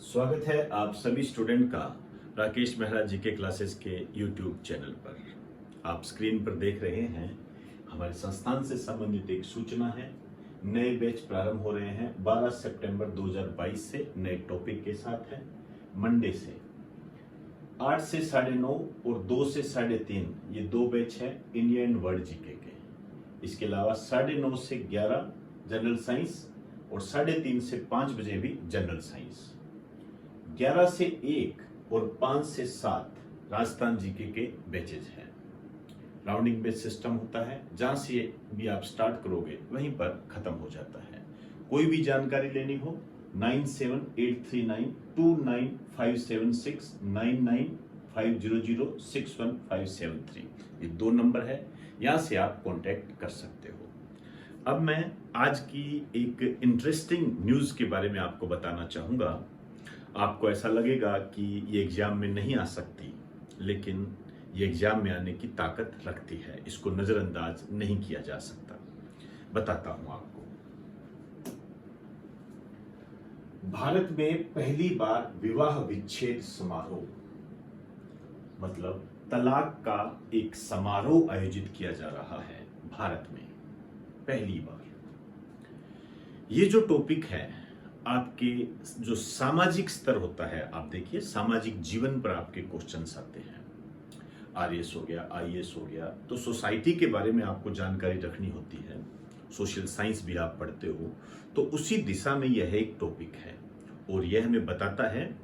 स्वागत है आप सभी स्टूडेंट का राकेश मेहरा जीके क्लासेस के यूट्यूब चैनल पर। आप स्क्रीन पर देख रहे हैं हमारे संस्थान से संबंधित एक सूचना है। नए बैच प्रारंभ हो रहे हैं 12 सितंबर 2022 से नए टॉपिक के साथ है। मंडे से 8 से 9:30 और 2 से 3:30 ये दो बैच है इंडिया एंड वर्ल्ड जीके के। इसके अलावा 9:30 से 11 जनरल साइंस और 3:30 से 5 बजे भी जनरल साइंस। 11 से 1 और 5 से 7 राजस्थान जीके के बैचेज हैं। राउंडिंग बैच सिस्टम होता है, जहां से भी आप स्टार्ट करोगे वहीं पर खत्म हो जाता है। कोई भी जानकारी लेनी हो 9783929576 9950061573 ये दो नंबर है, यहां से आप कांटेक्ट कर सकते हो। अब मैं आज की एक इंटरेस्टिंग न्यूज के बारे में आपको बताना चाहूंगा। आपको ऐसा लगेगा कि ये एग्जाम में नहीं आ सकती, लेकिन ये एग्जाम में आने की ताकत रखती है, इसको नजरअंदाज नहीं किया जा सकता। बताता हूं आपको। भारत में पहली बार विवाह विच्छेद समारोह, मतलब तलाक का एक समारोह आयोजित किया जा रहा है भारत में पहली बार। ये जो टॉपिक है, आपके जो सामाजिक स्तर होता है, आप देखिए सामाजिक जीवन पर आपके क्वेश्चंस आते हैं। आरएस हो गया, आईएएस हो गया, तो सोसाइटी के बारे में आपको जानकारी रखनी होती है। सोशल साइंस भी आप पढ़ते हो, तो उसी दिशा में यह एक टॉपिक है और यह हमें बताता है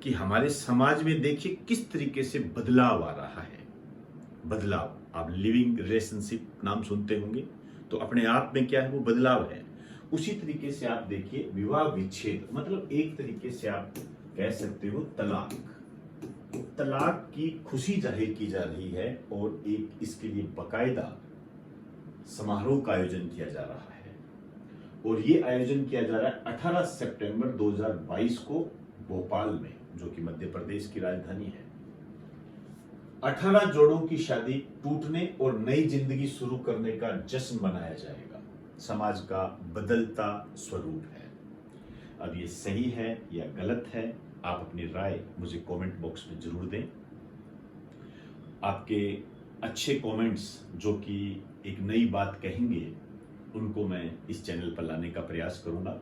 कि हमारे समाज में देखिए किस तरीके से बदलाव आ रहा है। बदलाव, आप लिविंग रिलेशनशिप नाम सुनते होंगे, तो अपने आप में क्या है, वो बदलाव है। उसी तरीके से आप देखिए विवाह विच्छेद, मतलब एक तरीके से आप कह सकते हो तलाक। तलाक की खुशी जाहिर की जा रही है और एक इसके लिए बाकायदा समारोह का आयोजन किया जा रहा है। और ये आयोजन किया जा रहा है 18 सितंबर 2022 को भोपाल में, जो कि मध्य प्रदेश की राजधानी है। 18 जोड़ों की शादी टूटने और नई जिंदगी शुरू करने का जश्न मनाया जाएगा। समाज का बदलता स्वरूप है। अब ये सही है या गलत है, आप अपनी राय मुझे कमेंट बॉक्स में जरूर दें। आपके अच्छे कमेंट्स जो कि एक नई बात कहेंगे, उनको मैं इस चैनल पर लाने का प्रयास करूंगा।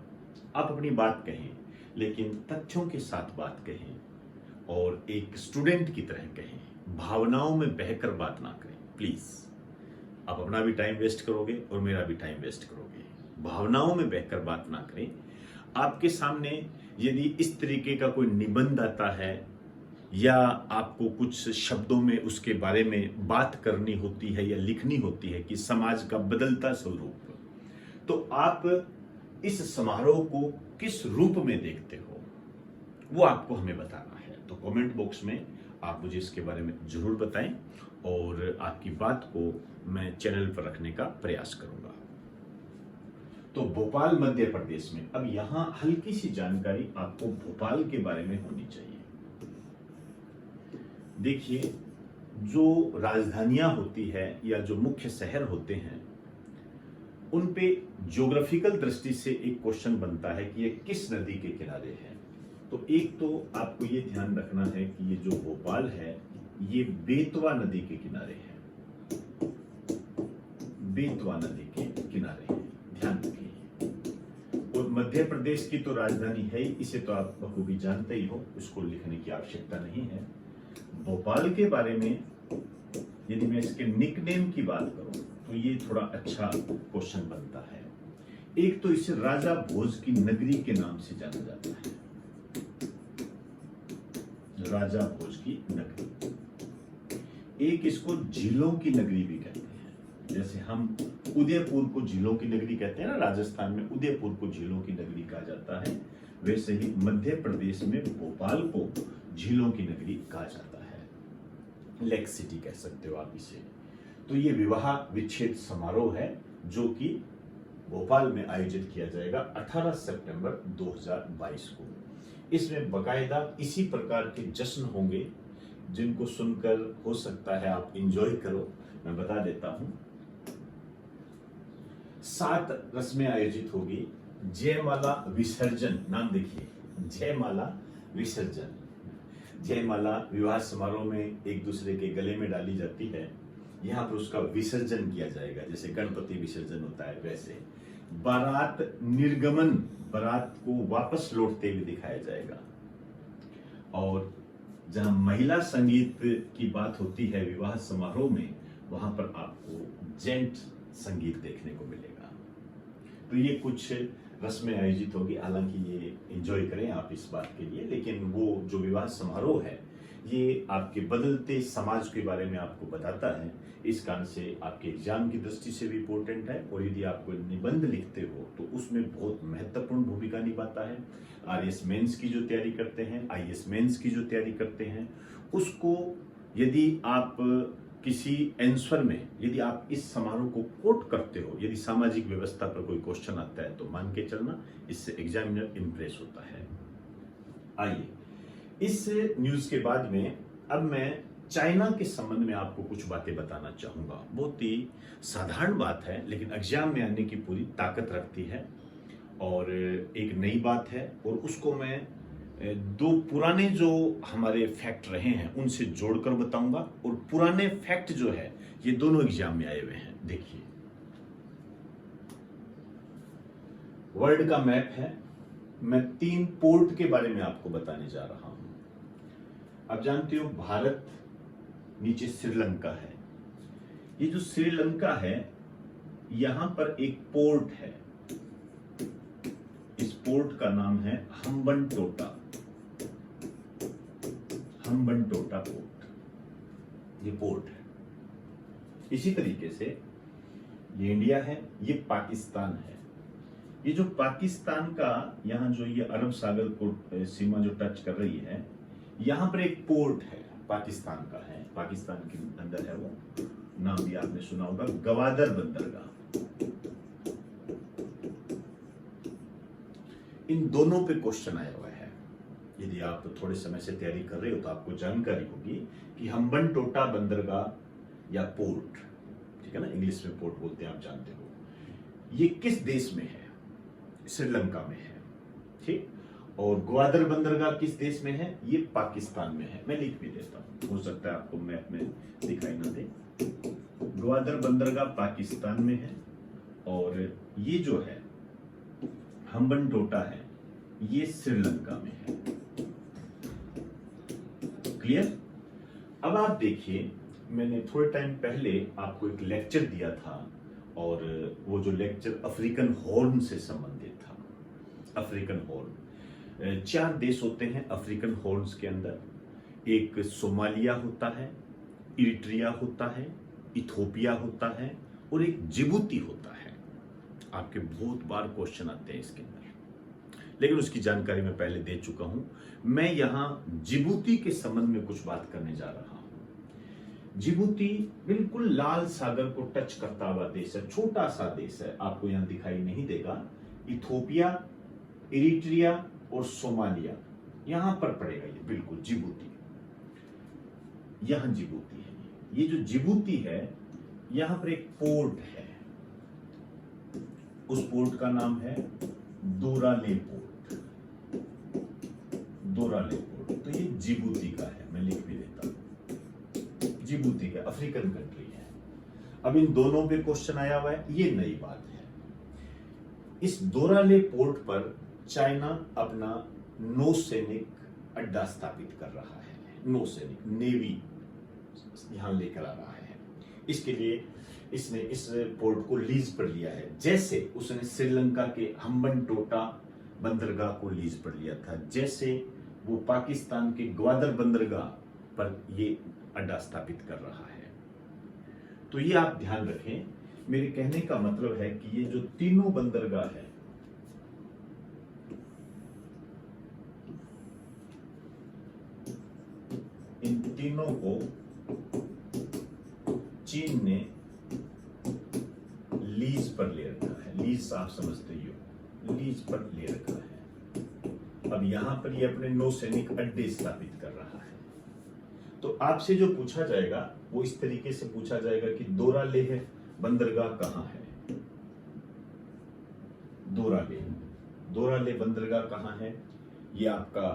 आप अपनी बात कहें, लेकिन तथ्यों के साथ बात कहें और एक स्टूडेंट की तरह कहें। भावनाओं में बहकर बात ना करें प्लीज। आप अपना भी टाइम वेस्ट करोगे और मेरा भी टाइम वेस्ट करोगे। भावनाओं में बहकर बात ना करें। आपके सामने यदि इस तरीके का कोई निबंध आता है या आपको कुछ शब्दों में उसके बारे में बात करनी होती है या लिखनी होती है कि समाज का बदलता स्वरूप, तो आप इस समारोह को किस रूप में देखते हो, वो आपको हमें बताना है। तो कमेंट बॉक्स में आप मुझे इसके बारे में जरूर बताएं और आपकी बात को मैं चैनल पर रखने का प्रयास करूंगा। तो भोपाल मध्य प्रदेश में, अब यहां हल्की सी जानकारी आपको भोपाल के बारे में होनी चाहिए। देखिए, जो राजधानियां होती है या जो मुख्य शहर होते हैं, उन पे ज्योग्राफिकल दृष्टि से एक क्वेश्चन बनता है कि ये किस नदी के किनारे है। तो एक तो आपको ये ध्यान रखना है कि ये जो भोपाल है, ये बेतवा नदी के किनारे है। बेतवा नदी के किनारे है, ध्यान रखिए। और मध्य प्रदेश की तो राजधानी है ही, इसे तो आप बखूबी जानते ही हो, इसको लिखने की आवश्यकता नहीं है। भोपाल के बारे में यदि मैं इसके निकनेम की बात करूं, तो ये थोड़ा अच्छा क्वेश्चन बनता है। एक तो इसे राजा भोज की नगरी के नाम से जाना जाता है, राजा भोज की नगरी। एक इसको झीलों की नगरी भी कहते हैं। जैसे हम उदयपुर को झीलों की नगरी कहते हैं ना, राजस्थान में उदयपुर को झीलों की नगरी कहा जाता है, वैसे ही मध्य प्रदेश में भोपाल को झीलों की नगरी कहा जाता है। लेक सिटी कह सकते हो आप इसे। तो ये विवाह विच्छेद समारोह है जो कि भोपाल में आयोजित किया जाएगा 18 सितंबर 2022 को। इसमें बकायदा इसी प्रकार के जश्न होंगे जिनको सुनकर हो सकता है आप एंजॉय करो। मैं बता देता हूं, 7 रस्में आयोजित होगी। जयमाला विसर्जन, नाम देखिए, जयमाला विसर्जन। जयमाला विवाह समारोह में एक दूसरे के गले में डाली जाती है, यहाँ पर उसका विसर्जन किया जाएगा, जैसे गणपति विसर्जन होता है वैसे। बारात निर्गमन, बारात को वापस लौटते हुए दिखाया जाएगा। और जहां महिला संगीत की बात होती है विवाह समारोह में, वहां पर आपको जेंट संगीत देखने को मिलेगा। तो ये कुछ रस्में आयोजित होगी, हालांकि ये एंजॉय करें आप इस बात के लिए, लेकिन वो जो विवाह समारोह है ये आपके बदलते समाज के बारे में आपको बताता है। इस कारण से आपके एग्जाम की दृष्टि से भी इम्पोर्टेंट है, और यदि आप कोई निबंध लिखते हो तो उसमें बहुत महत्वपूर्ण भूमिका निभाता है। आरएस मेंस की जो तैयारी करते हैं, आईएएस मेंस की जो तैयारी करते हैं, उसको यदि आप किसी आंसर में यदि आप इस समारोह को कोट करते हो, यदि सामाजिक व्यवस्था पर कोई क्वेश्चन आता है तो मान के चलना इससे एग्जामिनर इंप्रेस होता है। आइए इस न्यूज के बाद में अब मैं चाइना के संबंध में आपको कुछ बातें बताना चाहूंगा। बहुत ही साधारण बात है, लेकिन एग्जाम में आने की पूरी ताकत रखती है, और एक नई बात है, और उसको मैं दो पुराने जो हमारे फैक्ट रहे हैं उनसे जोड़कर बताऊंगा। और पुराने फैक्ट जो है ये दोनों एग्जाम में आए हुए हैं। देखिए, वर्ल्ड का मैप है, मैं 3 पोर्ट के बारे में आपको बताने जा रहा हूं। आप जानते हो भारत, नीचे श्रीलंका है। ये जो श्रीलंका है, यहां पर एक पोर्ट है, इस पोर्ट का नाम है हम्बनटोटा। हम्बनटोटा पोर्ट, ये पोर्ट है। इसी तरीके से ये इंडिया है, ये पाकिस्तान है। ये जो पाकिस्तान का यहां जो ये अरब सागर को सीमा जो टच कर रही है, यहां पर एक पोर्ट है, पाकिस्तान का है, पाकिस्तान के अंदर है वो, नाम भी आपने सुना होगा, गवादर बंदरगाह। इन दोनों पे क्वेश्चन आया हुआ है। यदि आप थोड़े समय से तैयारी कर रहे हो तो आपको जानकारी होगी कि हम्बनटोटा बंदरगाह या पोर्ट, ठीक है ना, इंग्लिश में पोर्ट बोलते हैं, आप जानते हो, ये किस देश में है? श्रीलंका में है, ठीक। और ग्वादर बंदरगाह किस देश में है? ये पाकिस्तान में है। मैं लिख भी देता हूं, हो सकता है आपको मैप में दिखाई ना दे। ग्वादर बंदरगाह पाकिस्तान में है, और ये जो है हम्बनटोटा है, ये श्रीलंका में है। क्लियर? अब आप देखिए, मैंने थोड़े टाइम पहले आपको एक लेक्चर दिया था, और वो जो लेक्चर अफ्रीकन हॉर्न से संबंधित था। अफ्रीकन हॉर्न, 4 देश होते हैं अफ्रीकन हॉर्न्स के अंदर। एक सोमालिया होता है, इरिट्रिया होता है, इथोपिया होता है, और एक जिबूती होता है। आपके बहुत बार क्वेश्चन आते हैं इसके अंदर, लेकिन उसकी जानकारी मैं पहले दे चुका हूं। मैं यहां जिबूती के संबंध में कुछ बात करने जा रहा हूं। जिबूती बिल्कुल लाल सागर को टच करता हुआ देश है, छोटा सा देश है, आपको यहां दिखाई नहीं देगा। इथोपिया, इरिट्रिया और सोमालिया यहां पर पड़ेगा, ये बिल्कुल जिबूती। यहां जिबूती है। ये जो जिबूती है, यहां पर एक पोर्ट है, उस पोर्ट का नाम है दोराले पोर्ट। दोराले पोर्ट, तो ये जिबूती का है, मैं लिख भी देता हूं, जिबूती का, अफ्रीकन कंट्री है। अब इन दोनों पे क्वेश्चन आया हुआ है, ये नई बात है। इस दोराले पोर्ट पर चाइना अपना नौसैनिक अड्डा स्थापित कर रहा है। नौसैनिक, नेवी यहां लेकर आ रहा है। इसके लिए इसने इस पोर्ट को लीज पर लिया है, जैसे उसने श्रीलंका के हम्बनटोटा बंदरगाह को लीज पर लिया था, जैसे वो पाकिस्तान के ग्वादर बंदरगाह पर ये अड्डा स्थापित कर रहा है। तो ये आप ध्यान रखें। मेरे कहने का मतलब है कि ये जो तीनों बंदरगाह है, इन तीनों को चीन ने लीज पर ले रखा है। लीज आप समझते ही हो, लीज पर ले रखा है। अब यहां पर ये अपने नौसैनिक अड्डे स्थापित कर रहा है। तो आपसे जो पूछा जाएगा वो इस तरीके से पूछा जाएगा कि दोरालेह बंदरगाह कहां है? दोरालेह बंदरगाह कहां है? ये आपका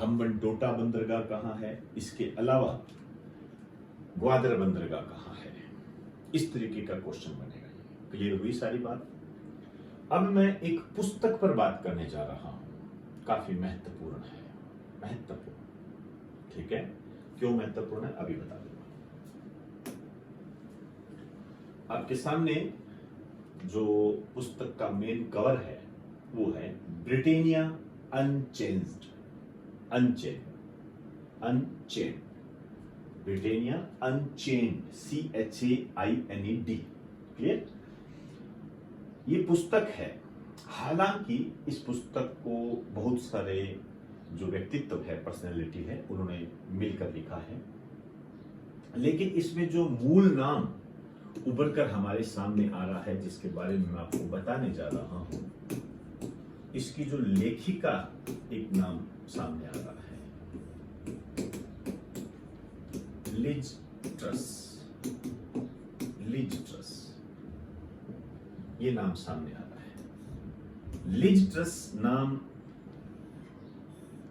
हम्बनटोटा बंदरगाह कहाँ है, इसके अलावा ग्वादर बंदरगाह कहाँ है, इस तरीके का क्वेश्चन बनेगा। क्लियर हुई सारी बात। अब मैं एक पुस्तक पर बात करने जा रहा हूं, काफी महत्वपूर्ण है, महत्वपूर्ण। ठीक है, क्यों महत्वपूर्ण है अभी बता दूंगा। आपके सामने जो पुस्तक का मेन कवर है वो है ब्रिटेनिया अनचेंज्ड, अनचेंड, ब्रिटेनिया अनचेंड, CHAINED। क्लियर। ये पुस्तक है, हालांकि इस पुस्तक को बहुत सारे जो व्यक्तित्व है, पर्सनैलिटी है, उन्होंने मिलकर लिखा है, लेकिन इसमें जो मूल नाम उभर कर हमारे सामने आ रहा है, जिसके बारे में मैं आपको बताने जा रहा हूं, इसकी जो लेखिका एक नाम सामने आ रहा है, लिज ट्रस, ये नाम सामने आ रहा है। लिज ट्रस नाम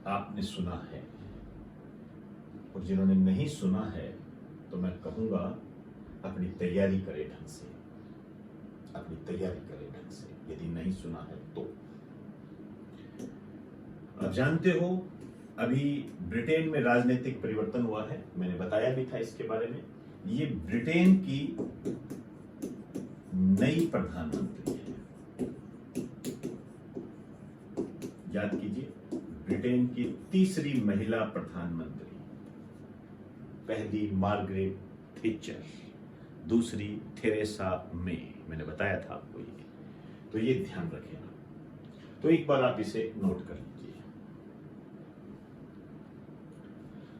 आपने सुना है, और जिन्होंने नहीं सुना है तो मैं कहूंगा अपनी तैयारी करें ढंग से, अपनी तैयारी करें ढंग से, यदि नहीं सुना है तो। आप जानते हो अभी ब्रिटेन में राजनीतिक परिवर्तन हुआ है, मैंने बताया भी था इसके बारे में। ये ब्रिटेन की नई प्रधानमंत्री है, याद कीजिए, ब्रिटेन की तीसरी महिला प्रधानमंत्री। पहली मार्गरेट थैचर, दूसरी थेरेसा मे, मैंने बताया था आपको ये, तो ये ध्यान रखिएगा। तो एक बार आप इसे नोट कर लीजिए।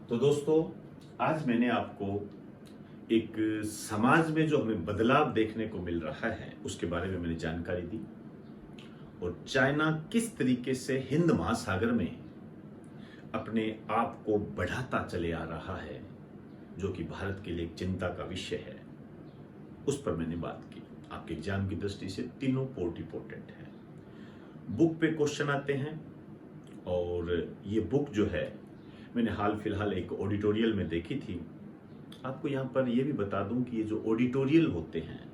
तो दोस्तों, आज मैंने आपको एक समाज में जो हमें बदलाव देखने को मिल रहा है उसके बारे में मैंने जानकारी दी, और चाइना किस तरीके से हिंद महासागर में अपने आप को बढ़ाता चले आ रहा है, जो कि भारत के लिए एक चिंता का विषय है, उस पर मैंने बात की। आपके एग्जाम की दृष्टि से तीनों पोर्ट इंपोर्टेंट है। बुक पे क्वेश्चन आते हैं, और ये बुक जो है मैंने हाल फिलहाल एक ऑडिटोरियल में देखी थी। आपको यहाँ पर यह भी बता दूं कि ये जो ऑडिटोरियल होते हैं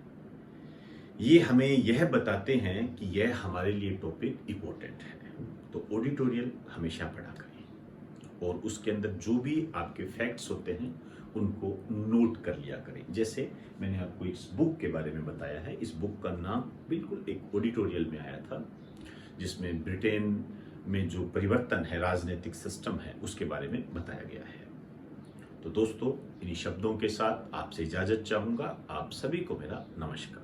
ये हमें यह बताते हैं कि यह हमारे लिए टॉपिक इंपॉर्टेंट है, तो ऑडिटोरियल हमेशा पढ़ा करें, और उसके अंदर जो भी आपके फैक्ट्स होते हैं उनको नोट कर लिया करें। जैसे मैंने आपको इस बुक के बारे में बताया है, इस बुक का नाम बिल्कुल एक ऑडिटोरियल में आया था, जिसमें ब्रिटेन में जो परिवर्तन है, राजनीतिक सिस्टम है, उसके बारे में बताया गया है। तो दोस्तों, इन्हीं शब्दों के साथ आपसे इजाजत चाहूंगा। आप सभी को मेरा नमस्कार।